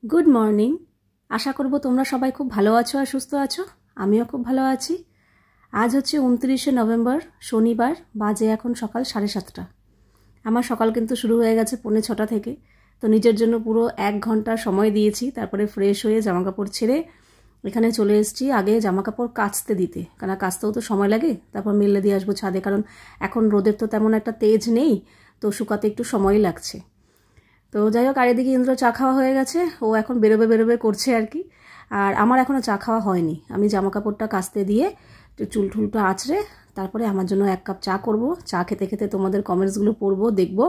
Good morning. আশা করব তোমরা সবাই খুব ভালো আছো আর সুস্থ আছো। আমিও খুব ভালো আছি। আজ হচ্ছে 29শে নভেম্বর, শনিবার। বাজে এখন সকাল 7:30। আমার সকাল কিন্তু শুরু হয়ে গেছে 5:45 থেকে। তো নিজের জন্য পুরো 1 ঘন্টা সময় দিয়েছি। তারপরে ফ্রেশ হয়ে জামাকাপড় ছেড়ে এখানে চলে এসেছি আগে জামাকাপড় কাচতে দিতে, কারণ কাচতেও তো সময় লাগে। তারপর মেলে দিয়ে আসবো ছাদে, কারণ এখন রোদের তো তেমন একটা তেজ নেই, তো শুকাতে একটু সময়ই লাগছে। তো যাই হোক, আর এদিকে ইন্দ্র চা খাওয়া হয়ে গেছে, ও এখন বেরোবে করছে আর কি। আর আমার এখনও চা খাওয়া হয়নি। আমি জামা কাপড়টা কাচতে দিয়ে চুল টুলটা আঁচড়ে তারপরে আমার জন্য 1 কাপ চা করব। চা খেতে খেতে তোমাদের কমেন্টসগুলো পড়বো, দেখবো।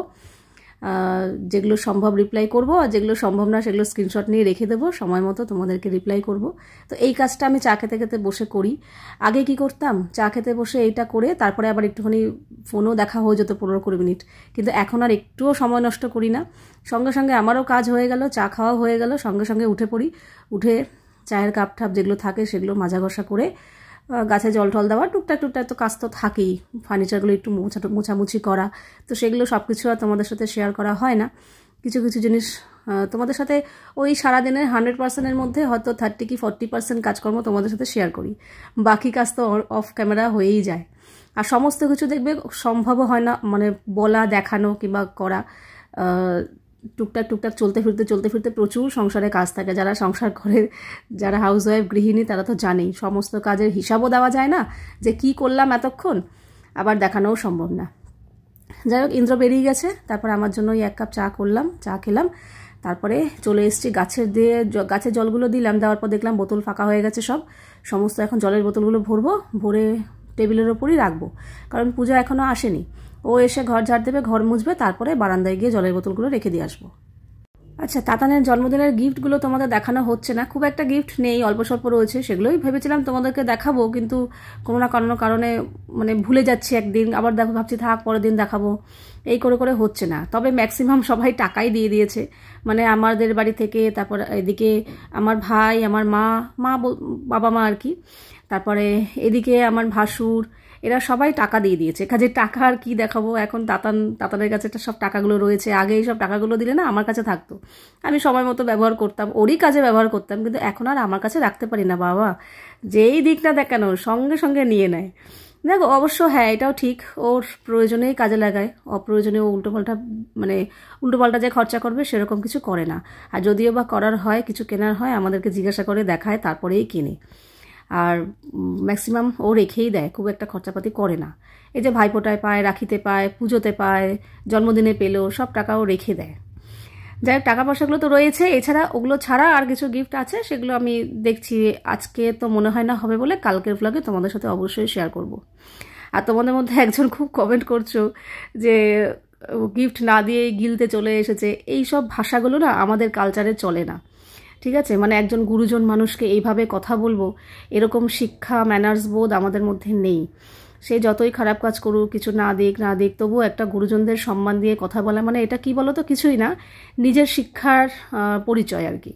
যেগুলো সম্ভব রিপ্লাই করব, আর যেগুলো সম্ভব না সেগুলো স্ক্রিনশট নিয়ে রেখে দেবো, সময় মতো তোমাদেরকে রিপ্লাই করব। তো এই কাজটা আমি চা খেতে খেতে বসে করি। আগে কি করতাম, চা খেতে বসে এইটা করে তারপরে আবার একটুখানি ফোনও দেখা হয়ে যেত 15-20 মিনিট। কিন্তু এখন আর একটুও সময় নষ্ট করি না। সঙ্গে সঙ্গে আমারও কাজ হয়ে গেল, চা খাওয়া হয়ে গেল, সঙ্গে সঙ্গে উঠে পড়ি। উঠে চায়ের কাপ ঠাপ যেগুলো থাকে সেগুলো মাজা ঘষা করে, গাছে জল টল দেওয়া, টুকটাক তো কাজ তো থাকেই। ফার্নিচারগুলো একটু মোছামুছি করা, তো সেগুলো সব কিছু আর তোমাদের সাথে শেয়ার করা হয় না। কিছু কিছু জিনিস তোমাদের সাথে ওই সারাদিনের 100%-এর মধ্যে হয়তো 30 কি 40% কাজকর্ম তোমাদের সাথে শেয়ার করি। বাকি কাজ তো অফ ক্যামেরা হয়েই যায়। আর সমস্ত কিছু দেখবে সম্ভবও হয় না, মানে বলা, দেখানো কিংবা করা। টুকটাক চলতে ফিরতে প্রচুর সংসারে কাজ থাকে। যারা সংসার করে, যারা হাউসওয়াইফ গৃহিণী, তারা তো জানেই সমস্ত কাজের হিসাবও দেওয়া যায় না, যে কি করলাম এতক্ষণ, আবার দেখানোও সম্ভব না। যাই হোক, ইন্দ্র বেরিয়ে গেছে, তারপর আমার জন্য ওই 1 কাপ চা করলাম, চা খেলাম। তারপরে চলে এসেছি গাছের জলগুলো দিলাম, দেওয়ার পর দেখলাম বোতল ফাঁকা হয়ে গেছে সমস্ত। এখন জলের বোতলগুলো ভরে টেবিলের ওপরই রাখবো, কারণ পূজা এখনও আসেনি। ও এসে ঘর ঝাড় দেবে, ঘর মুছবে, তারপরে বারান্দায় গিয়ে জলের বোতলগুলো রেখে দিয়ে আসবো। আচ্ছা, তাতানের জন্মদিনের গিফটগুলো তোমাদের দেখানো হচ্ছে না, খুব একটা গিফট নেই, অল্প স্বল্প রয়েছে। সেগুলোই ভেবেছিলাম তোমাদেরকে দেখাবো, কিন্তু কোনো না কোনো কারণে মানে ভুলে যাচ্ছি একদিন, আবার ভাবছি থাক পরের দিন দেখাবো, এই করে হচ্ছে না। তবে ম্যাক্সিমাম সবাই টাকাই দিয়ে দিয়েছে, মানে আমাদের বাড়ি থেকে, তারপর এদিকে আমার ভাই, আমার বাবা মা আর কি, তারপরে এদিকে আমার ভাসুর, এরা সবাই টাকা দিয়ে দিয়েছে। কাজে টাকা আর কি দেখাবো এখন, তাতানের কাছে সব টাকাগুলো রয়েছে। আগে এই সব টাকাগুলো দিলে না আমার কাছে থাকতো, আমি সময় মতো ব্যবহার করতাম, ওরই কাজে ব্যবহার করতাম, কিন্তু এখন আর আমার কাছে রাখতে পারি না। বাবা যেই দিকটা দেখানো সঙ্গে সঙ্গে নিয়ে নেয়। দেখো, অবশ্য হ্যাঁ, এটাও ঠিক, ওর প্রয়োজনেই কাজে লাগায়, অপ্রয়োজনে ও উল্টোপাল্টা যে খরচা করবে সেরকম কিছু করে না। আর যদিও বা করার হয়, কিছু কেনার হয়, আমাদেরকে জিজ্ঞাসা করে দেখায়, তারপরেই কিনে। আর ম্যাক্সিমাম ও রেখেই দেয়, খুব একটা খরচাপাতি করে না। এই যে ভাইফোঁটায় পায়, রাখিতে পায়, পুজোতে পায়, জন্মদিনে পেলো, সব টাকাও রেখে দেয়। যাই হোক, টাকা পয়সাগুলো তো রয়েছে। এছাড়া ওগুলো ছাড়া আর কিছু গিফট আছে, সেগুলো আমি দেখছি। আজকে তো মনে হয় না হবে বলে কালকের ভ্লগে তোমাদের সাথে অবশ্যই শেয়ার করব। আর তোমাদের মধ্যে একজন খুব কমেন্ট করছো যে গিফট না দিয়েই গিলতে চলে এসেছে। এই সব ভাষাগুলো না আমাদের কালচারে চলে না, ঠিক আছে? মানে একজন গুরুজন মানুষকে এইভাবে কথা বলবো, এরকম শিক্ষা, ম্যানার্স বোধ আমাদের মধ্যে নেই। সে যতই খারাপ কাজ করুক, কিছু না দিক, তবুও একটা গুরুজনদের সম্মান দিয়ে কথা বলা, মানে এটা কি বলো তো, কিছুই না, নিজের শিক্ষার পরিচয় আর কি।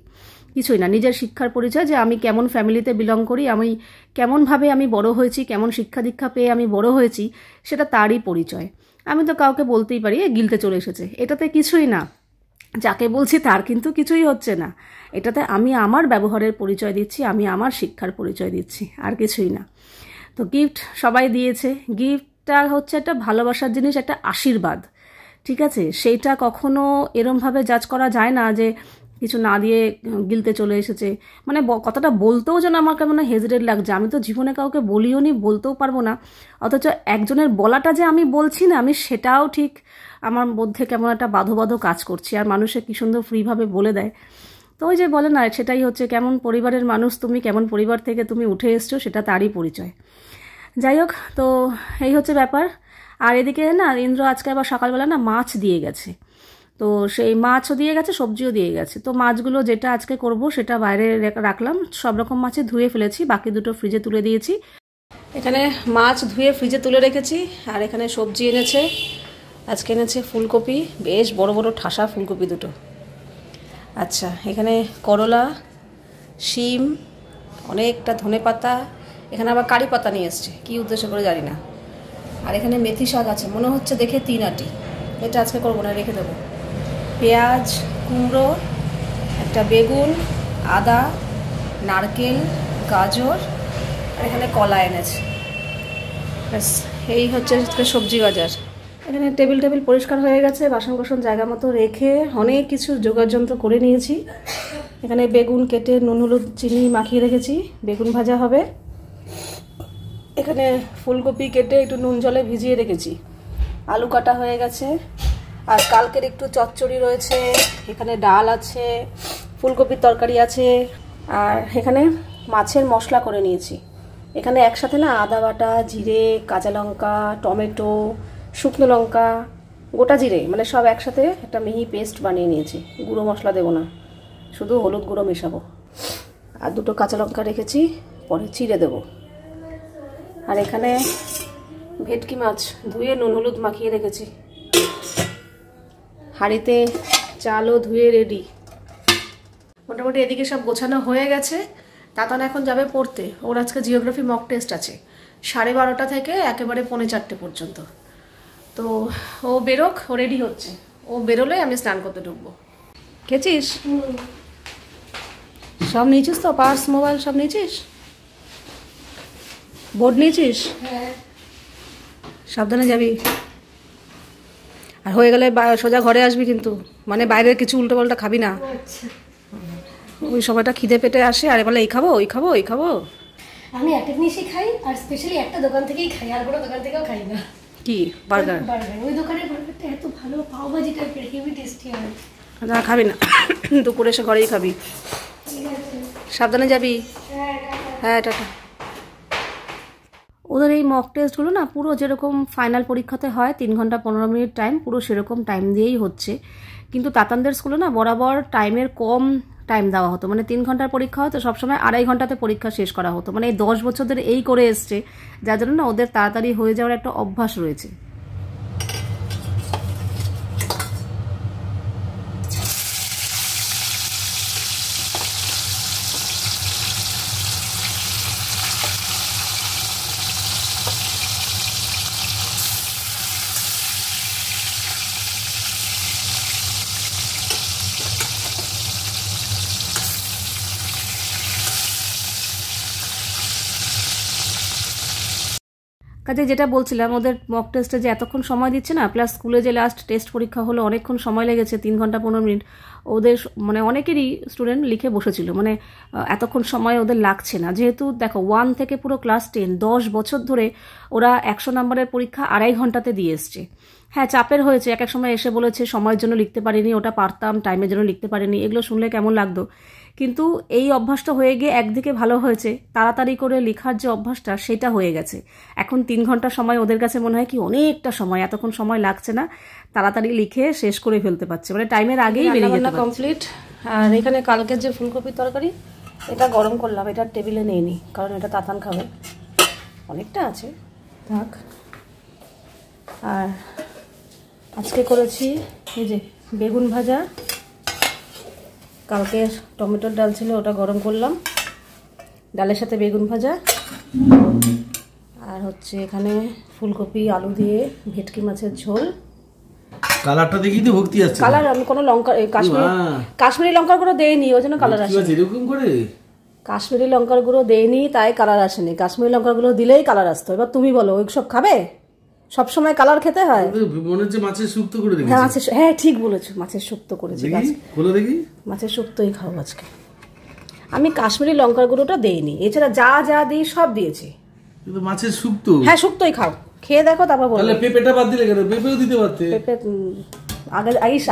কিছুই না, নিজের শিক্ষার পরিচয়, যে আমি কেমন ফ্যামিলিতে বিলং করি, আমি কেমনভাবে আমি বড় হয়েছি, কেমন শিক্ষা দীক্ষা পেয়ে আমি বড় হয়েছি, সেটা তারই পরিচয়। আমি তো কাউকে বলতেই পারি গিলতে চলে এসেছে, এটাতে কিছুই না। যাকে বলছি তার কিন্তু কিছুই হচ্ছে না। এটাতে আমি আমার ব্যবহারের পরিচয় দিচ্ছি, আমি আমার শিক্ষার পরিচয় দিচ্ছি, আর কিছুই না। তো গিফট সবাই দিয়েছে। গিফটটা হচ্ছে একটা ভালোবাসার জিনিস, একটা আশীর্বাদ, ঠিক আছে? সেইটা কখনো এরমভাবে জাজ করা যায় না যে কিছু না দিয়ে গিলতে চলে এসেছে। মানে কথাটা বলতেও যেন আমার কেমন হেজিটেট লাগছে। আমি তো জীবনে কাউকে বলিও নি, বলতেও পারবো না, অথচ একজনের বলাটা যে আমি বলছি না, আমি সেটাও ঠিক আমার মধ্যে কেমন একটা বাধো কাজ করছে। আর মানুষে কি সুন্দর ফ্রিভাবে বলে দেয়। তো ওই যে বলে না, সেটাই হচ্ছে, কেমন পরিবারের মানুষ তুমি, কেমন পরিবার থেকে তুমি উঠে এসছো, সেটা তারই পরিচয়। যাই হোক, তো এই হচ্ছে ব্যাপার। আর এদিকে না, ইন্দ্র আজকে আবার সকালবেলা না মাছ দিয়ে গেছে। তো সেই মাছও দিয়ে গেছে, সবজিও দিয়ে গেছে। তো মাছগুলো যেটা আজকে করব সেটা বাইরে রাখলাম, সব রকম মাছই ধুয়ে ফেলেছি, বাকি দুটো ফ্রিজে তুলে দিয়েছি। এখানে মাছ ধুয়ে ফ্রিজে তুলে রেখেছি। আর এখানে সবজি এনেছে, আজকে এনেছে ফুলকপি, বেশ বড় বড় ঠাসা ফুলকপি দুটো। আচ্ছা, এখানে করলা, শিম, অনেকটা ধনেপাতা, এখানে আবার কারি পাতা নিয়ে এসছে, কী উদ্দেশ্য করে জানি না। আর এখানে মেথি শাক আছে, মনে হচ্ছে দেখে 3 আটি, এটা আজকে করবো না, রেখে দেবো। পেঁয়াজ, কুমড়ো, একটা এটা বেগুন, আদা, নারকেল, গাজর আর এখানে কলা এনেছে। ব্যাস এই হচ্ছে সবজি বাজার। এখানে টেবিল পরিষ্কার হয়ে গেছে, বাসন কোসন জায়গা মতো রেখে অনেক কিছু জোগাড় যন্ত্র করে নিয়েছি। এখানে বেগুন কেটে নুন হলুদ চিনি মাখিয়ে রেখেছি, বেগুন ভাজা হবে। এখানে ফুলকপি কেটে একটু নুন জলে ভিজিয়ে রেখেছি, আলু কাটা হয়ে গেছে। আর কালকের একটু চচ্চড়ি রয়েছে, এখানে ডাল আছে, ফুলকপির তরকারি আছে। আর এখানে মাছের মশলা করে নিয়েছি। এখানে একসাথে না আদা বাটা, জিরে, কাঁচা লঙ্কা, টমেটো, শুকনো লঙ্কা, গোটা জিরে মানে সব একসাথে একটা মিহি পেস্ট বানিয়ে নিয়েছি। গুঁড়ো মশলা দেবো না, শুধু হলুদ গুঁড়ো মেশাবো। আর দুটো কাঁচা লঙ্কা রেখেছি, পরে চিড়ে দেবো। আর এখানে ভেটকি মাছ ধুয়ে নুন হলুদ মাখিয়ে রেখেছি। হাঁড়িতে চালও ধুয়ে রেডি। মোটামুটি এদিকে সব গোছানো হয়ে গেছে। তাতান এখন যাবে পড়তে, ওর আজকে জিওগ্রাফি মক টেস্ট আছে 12:30 থেকে একেবারে 3:45 পর্যন্ত। তো ও বেরোক, ও রেডি হচ্ছে। ও বেরোলে আমি স্নান করতে ঢুকবো। খেয়েছিস? সব নিয়েছিস তো? পার্স, মোবাইল সব নিয়েছিস? বোর্ড নিয়েছিস? সাবধানে যাবি। আর হয়ে গেলে সোজা ঘরে আসবি কিন্তু, মানে বাইরের কিছু উল্টো পাল্টা খাবি না। ওই সময়টা খিদে পেটে আসে আর বলে এই খাবো ওই খাবো এই খাবো। আমি একটা জিনিসই খাই, আর স্পেশালি একটা দোকান থেকেই খাই, আর কোনো দোকান থেকেও খাই না। কি? বার্গার? ওই দোকানের বার্গারটা এত ভালো, পাওভাজি টাইপের, হেভি টেস্টি হয়। না খাবি না, দুপুরে এসে ঘরেই খাবি। সাবধানে যাবি। হ্যাঁ টাটা। ওদের এই মক টেস্টগুলো না পুরো যেরকম ফাইনাল পরীক্ষাতে হয় 3 ঘন্টা 15 মিনিট টাইম, পুরো সেরকম টাইম দিয়েই হচ্ছে। কিন্তু তাতানদের স্কুলে না বরাবর টাইমের কম টাইম দেওয়া হতো, মানে 3 ঘন্টার পরীক্ষা হতো, সবসময় 2.5 ঘন্টাতে পরীক্ষা শেষ করা হতো। মানে এই 10 বছর ধরে এই করে এসছে, যার জন্য না ওদের তাড়াতাড়ি হয়ে যাওয়ার একটা অভ্যাস রয়েছে। কাজে যেটা বলছিলাম, ওদের মক টেস্টে যে এতক্ষণ সময় দিচ্ছে না, প্লাস স্কুলে যে লাস্ট টেস্ট পরীক্ষা হলো অনেকক্ষণ সময় লেগেছে, 3 ঘন্টা 15 মিনিট। ওদের মানে অনেকেরই স্টুডেন্ট লিখে বসেছিল, মানে এতক্ষণ সময় ওদের লাগছে না। যেহেতু দেখো 1 থেকে পুরো ক্লাস 10 10 বছর ধরে ওরা 100 নম্বরের পরীক্ষা 2.5 ঘন্টাতে দিয়ে এসছে। হ্যাঁ চাপের হয়েছে, এক এক সময় এসে বলেছে সময়ের জন্য লিখতে পারিনি, ওটা পারতাম, টাইমের জন্য লিখতে পারিনি, এগুলো শুনলে কেমন লাগতো। কিন্তু এই অভ্যাসটা হয়ে গিয়ে একদিকে ভালো হয়েছে, তাড়াতাড়ি করে লেখার যে অভ্যাসটা সেটা হয়ে গেছে। এখন 3 ঘন্টা সময় ওদের কাছে মনে হয় কি অনেকটা সময়, এতক্ষণ সময় লাগছে না, তাড়াতাড়ি লিখে শেষ করে ফেলতে পারছে, মানে টাইমের আগেই বেরিয়ে যেতে পারছে। কমপ্লিট। আর এখানে কালকের যে ফুলকপির তরকারি, এটা গরম করলাম, এটা টেবিলে নিয়ে নিই, কারণ এটা তাতান খাবে, অনেকটা আছে থাক। আর আজকে করেছি এই যে বেগুন ভাজা, কালকে টমেটোর ডাল ছিল ওটা গরম করলাম, ডালের সাথে বেগুন ভাজা। আর হচ্ছে এখানে ফুলকপি আলু দিয়ে ভেটকি মাছের ঝোল। কালারটা দেখি তো ভক্তি আছে। কালার আমি কোনো লঙ্কা কাশ্মীরি লঙ্কার গুঁড়ো দেইনি, ওই জন্য কালার আসে এরকম করে। কাশ্মীরি লঙ্কার গুঁড়ো দেইনি তাই কালার আসেনি, কাশ্মীরি লঙ্কার গুঁড়ো দিলেই কালার আসতো। এবার তুমি বলো ওই সব খাবে? সব সময় কালার খেতে হয়? মনে হচ্ছে মাছের শুক্তো করে দেখি। হ্যাঁ ঠিক বলেছো, মাছের শুক্তো করেছি। বলো দেখি। মাছের শুক্তোই খাও আজকে। আমি কাশ্মীরি লঙ্কার গুঁড়োটা দেইনি, এছাড়া যা যা দিই সব দিয়েছি। কিন্তু মাছের শুক্তো? হ্যাঁ শুক্তোই খাও, খেয়ে দেখো তারপর বলো। তাহলে পেঁপেটা বাদ দিলে কেন? পেঁপেও দিতে পারতে। পেঁপে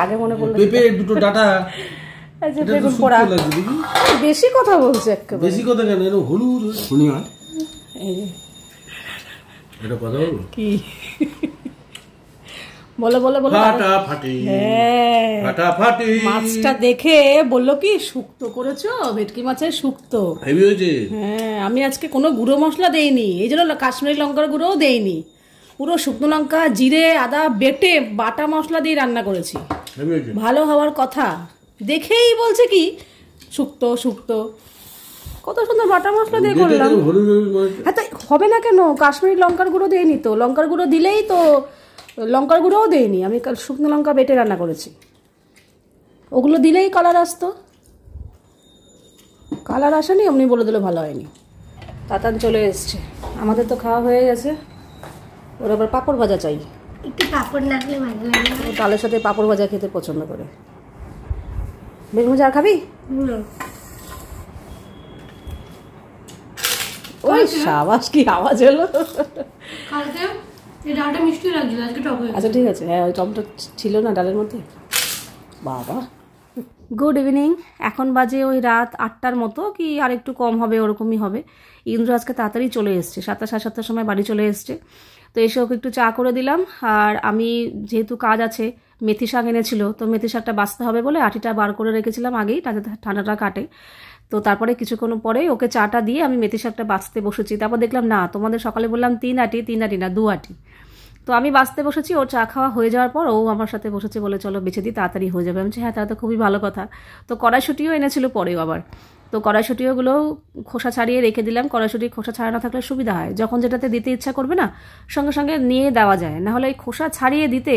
আগে মনে পড়লো। পেঁপে দুটো ডাটা, বেগুন পোড়া। বেশি কথা বলছে একেবারে। বেশি কথা কেন? এর হলুদ শুনিয়া এটা কথা বলবো কি বলো বলো বলো। ফাটাফাটি। হ্যাঁ ফাটাফাটি। মাছটা দেখে বললো কি শুক্তো করেছো, ভেটকি মাছের শুক্তো হেভি হয়েছে। হ্যাঁ আমি আজকে কোনো গুঁড়ো মশলা দেইনি, এই জন্য কাশ্মীরি লঙ্কার গুঁড়োও দেইনি, পুরো শুকনো লঙ্কা জিরে আদা বেটে বাটা মশলা দিয়ে রান্না করেছি। ভালো হওয়ার কথা, দেখেই বলছে কি শুক্তো শুক্তো, কত সুন্দর বাটা মশলা দিয়ে করলাম। হ্যাঁ তাই হবে না কেন? কাশ্মীরি লঙ্কার গুঁড়ো দেয়নি তো, লঙ্কার গুঁড়ো দিলেই তো, লঙ্কার গুঁড়োও দেয়নি, আমি শুকনো লঙ্কা বেটে রান্না করেছি, ওগুলো দিলেই কালার আসতো। কালার আসেনি, এমনি বলে দিলে ভালো হয়নি। তাতান চলে এসছে, আমাদের তো খাওয়া হয়ে গেছে। ওর আবার পাঁপড় ভাজা চাই, একটু পাপড় না খেলে ভালো লাগে না। ও ডালের সাথে পাঁপড় ভাজা খেতে পছন্দ করে। বেগুন ভাজা আর খাবি? ওই সাবাস, কি আওয়াজ হলো! কালকে এই ডালটা মিষ্টি লাগছিল, আজকে টক হয়ে গেছে। আচ্ছা ঠিক আছে, হ্যাঁ ওই টমেটো ছিল না ডালের মধ্যে। বাবা, গুড ইভিনিং। এখন বাজে ওই রাত 8টার মতো, কি আর একটু কম হবে, ওরকমই হবে। ইন্দ্র আজকে তাড়াতাড়ি চলে এসছে, 7টা সাড়ে 7টার সময় বাড়ি চলে এসছে। তো এসে ওকে একটু চা করে দিলাম। আর আমি যেহেতু কাজ আছে, মেথি শাক এনেছিল, তো মেথি শাকটা বাছতে হবে বলে আটিটা বার করে রেখেছিলাম আগেই, তাতে ঠান্ডাটা কাটে। তো তারপরে কিছুক্ষণ পরে ওকে চাটা দিয়ে আমি মেথি শাকটা বাছতে বসেছি। তারপর দেখলাম না, তোমাদের সকালে বললাম 3 আটি না 2 আটি। তো আমি বাছতে বসেছি, ওর চা খাওয়া হয়ে যাওয়ার পর ও আমার সাথে বসেছে, বলে চলো বেছে দিই, তাড়াতাড়ি হয়ে যাবে। আমি বলছি হ্যাঁ, তাহলে তো খুবই ভালো কথা। তো কড়াইশুঁটিও এনেছিল পরেও আবার, তো কড়াইশুঁটিওগুলো খোসা ছাড়িয়ে রেখে দিলাম। কড়াইশুঁটি খোসা ছাড়ানো থাকলে সুবিধা হয়, যখন যেটাতে দিতে ইচ্ছা করবে না সঙ্গে সঙ্গে নিয়ে দেওয়া যায়, নাহলে এই খোসা ছাড়িয়ে দিতে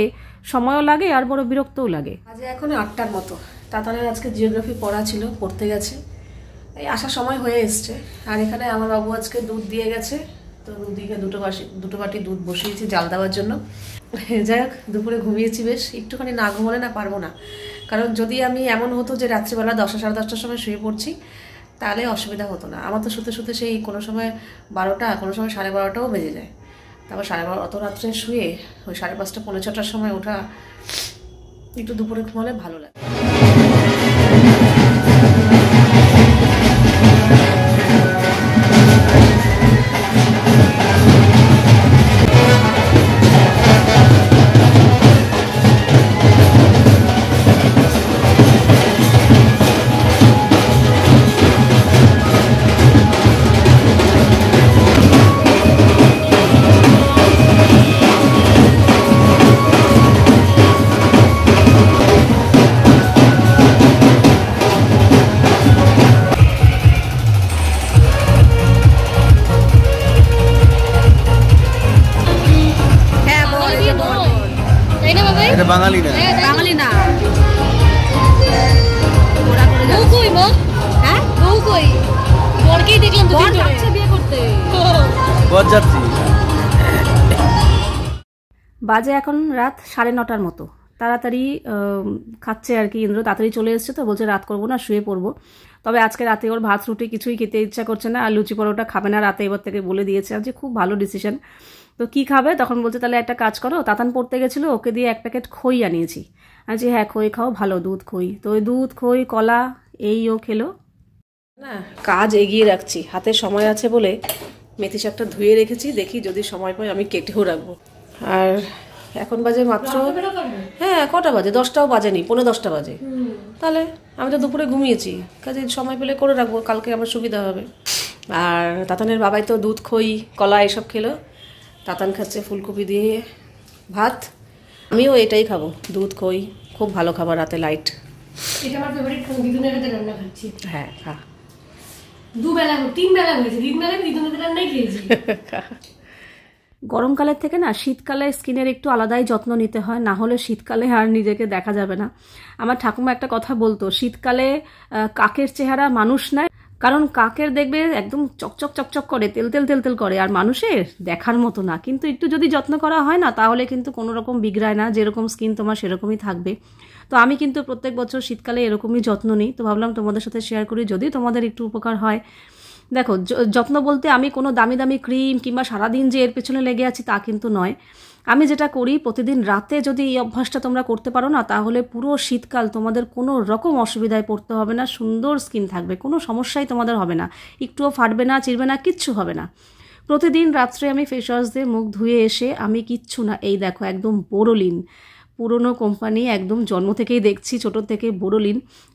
সময়ও লাগে আর বড় বিরক্তও লাগে। আজ এখন 8টার মতো, তাতানের আজকে জিওগ্রাফি পড়া ছিল, পড়তে গেছে, এই আসার সময় হয়ে এসছে। আর এখানে আমার বাবু আজকে দুধ দিয়ে গেছে, তো দুদিকে দুটো বাটি দুধ বসিয়েছি জাল দেওয়ার জন্য। যাই হোক, দুপুরে ঘুমিয়েছি বেশ, একটুখানি না ঘুমোলে না পারবো না। কারণ যদি আমি এমন হতো যে রাত্রিবেলা 10টা সাড়ে 10টার সময় শুয়ে পড়ছি, তাহলে অসুবিধা হতো না। আমার তো শুতে শুতে সেই কোনো সময় 12টা, কোনো সময় 12:30টাও বেজে যায়। তারপর 12:30 অত রাত্রে শুয়ে ওই 5:30 পৌনে 6টার সময় ওঠা, একটু দুপুরে ঘুমালে ভালো লাগে। বাঙালি না, বাঙালি না। বউ কই মা? হ্যাঁ বউ কই? বরকেই দেখলাম দুদিন ধরে বিয়ে করতে। বরযাত্রী। বাজে এখন রাত 9:30টার মতো, তাড়াতাড়ি খাচ্ছে আর কি। ইন্দ্র তাড়াতাড়ি চলে এসছে, তো বলছে রাত করবো না, শুয়ে পড়বো। তবে আজকে রাতে ওর ভাত রুটি কিছুই খেতে ইচ্ছা করছে না, আর লুচি পরোটা খাবে না রাতে, এবার থেকে বলে দিয়েছে। আজকে খুব ভালো ডিসিশন। তো কি খাবে, তখন বলছে তাহলে একটা কাজ করো, তাতান পড়তে গেছিলো, ওকে দিয়ে 1 প্যাকেট খই আনিয়েছি। আছি হ্যাঁ, খই খাও, ভালো দুধ খই। তো ওই দুধ খই কলা এই ও খেলো না। কাজ এগিয়ে রাখছি, হাতে সময় আছে বলে মেথি শাকটা ধুয়ে রেখেছি, দেখি যদি সময় পাই আমি কেটেও রাখবো। আর এখন বাজে মাত্র, হ্যাঁ কটা বাজে, 10টাও বাজেনি, 9:45 বাজে। তাহলে আমি তো দুপুরে ঘুমিয়েছি, কাজে সময় পেলে করে রাখবো, কালকে আমার সুবিধা হবে। আর তাতানের বাবাই তো দুধ খই কলা এসব খেলো। তাতান খাচ্ছে ফুলকপি দিয়ে ভাত, আমিও এটাই খাবো, দুধ খই, খুব ভালো খাবার রাতে, লাইট। এটা আমার ফেভারিট, দিদুনের হাতে রান্না খাচ্ছি। হ্যাঁ খা, 2 বেলা 3 বেলা হয়েছে, 3 বেলা দিদুনের হাতে রান্নাই খেয়েছি। গরমকালের থেকে না শীতকালে স্কিনের একটু আলাদাই যত্ন নিতে হয়, না হলে শীতকালে আর নিজেকে দেখা যাবে না। আমার ঠাকুমা একটা কথা বলতো, শীতকালে কাকের চেহারা মানুষ নেয়, কারণ কাকের দেখবে একদম চকচক চকচক করে, তেল তেল তেল তেল করে, আর মানুষের দেখার মতো না। কিন্তু একটু যদি যত্ন করা হয় না, তাহলে কিন্তু কোনো রকম বিগড়ায় না, যেরকম স্কিন তোমার সেরকমই থাকবে। তো আমি কিন্তু প্রত্যেক বছর শীতকালে এরকমই যত্ন নিই, তো ভাবলাম তোমাদের সাথে শেয়ার করি, যদি তোমাদের একটু উপকার হয়। দেখো, যত্ন বলতে আমি কোনো দামি দামি ক্রিম কিংবা সারাদিন যে এর পেছনে লেগে আছি তা কিন্তু নয়। আমি যেটা করি, প্রতিদিন রাতে যদি এই অভ্যাসটা তোমরা করতে পারো না, তাহলে পুরো শীতকাল তোমাদের কোনো রকম অসুবিধায় পড়তে হবে না, সুন্দর স্কিন থাকবে, কোনো সমস্যাই তোমাদের হবে না, একটুও ফাটবে না, চিরবে না, কিচ্ছু হবে না। প্রতিদিন রাত্রে আমি ফেস ওয়াশ দিয়ে মুখ ধুয়ে এসে আমি কিচ্ছু না, এই দেখো একদম বোরোলিন, পুরনো কোম্পানি, একদম জন্ম থেকেই দেখছি ছোটো থেকে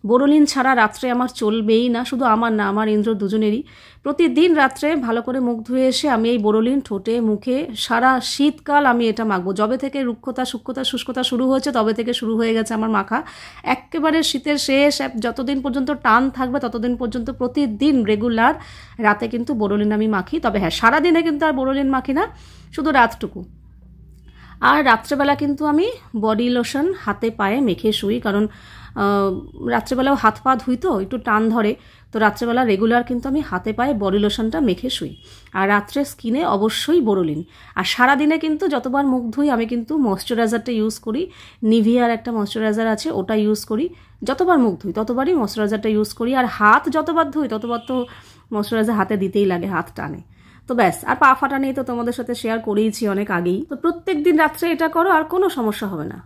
বোরোলিন ছাড়া রাত্রে আমার চলবেই না, শুধু আমার না, আমার ইন্দ্র দুজনেরই। প্রতিদিন রাত্রে ভালো করে মুখ ধুয়ে এসে আমি এই বোরোলিন ঠোঁটে মুখে সারা শীতকাল আমি এটা মাখবো। যবে থেকে রুক্ষতা শুষ্কতা শুরু হয়েছে তবে থেকে শুরু হয়ে গেছে আমার মাখা, একেবারে শীতের শেষ যতদিন পর্যন্ত টান থাকবে ততদিন পর্যন্ত প্রতিদিন রেগুলার রাতে কিন্তু বোরোলিন আমি মাখি। তবে হ্যাঁ, সারাদিনে কিন্তু আর বোরোলিন মাখি না, শুধু রাতটুকু। আর রাত্রেবেলা কিন্তু আমি বডি লোশন হাতে পায়ে মেখে শুই, কারণ রাত্রেবেলাও হাত পা ধুই তো একটু টান ধরে, তো রাত্রেবেলা রেগুলার কিন্তু আমি হাতে পায়ে বডি লোশনটা মেখে শুই। আর রাত্রে স্কিনে অবশ্যই বোরোলিন। আর সারাদিনে কিন্তু যতবার মুখ ধুই আমি কিন্তু ময়শ্চারাইজারটা ইউজ করি, নিভিয়ার একটা ময়শ্চারাইজার আছে ওটা ইউজ করি। যতবার মুখ ধুই ততবারই ময়শ্চারাইজারটা ইউজ করি। আর হাত যতবার ধুই ততবার তো ময়শ্চারাইজার হাতে দিতেই লাগে, হাত টানে। তো ব্যাস, আর পা ফাটা নিয়ে তো তোমাদের সাথে শেয়ার করেইছি অনেক আগেই। তো প্রত্যেক দিন রাত্রে এটা করো আর কোনো সমস্যা হবে না।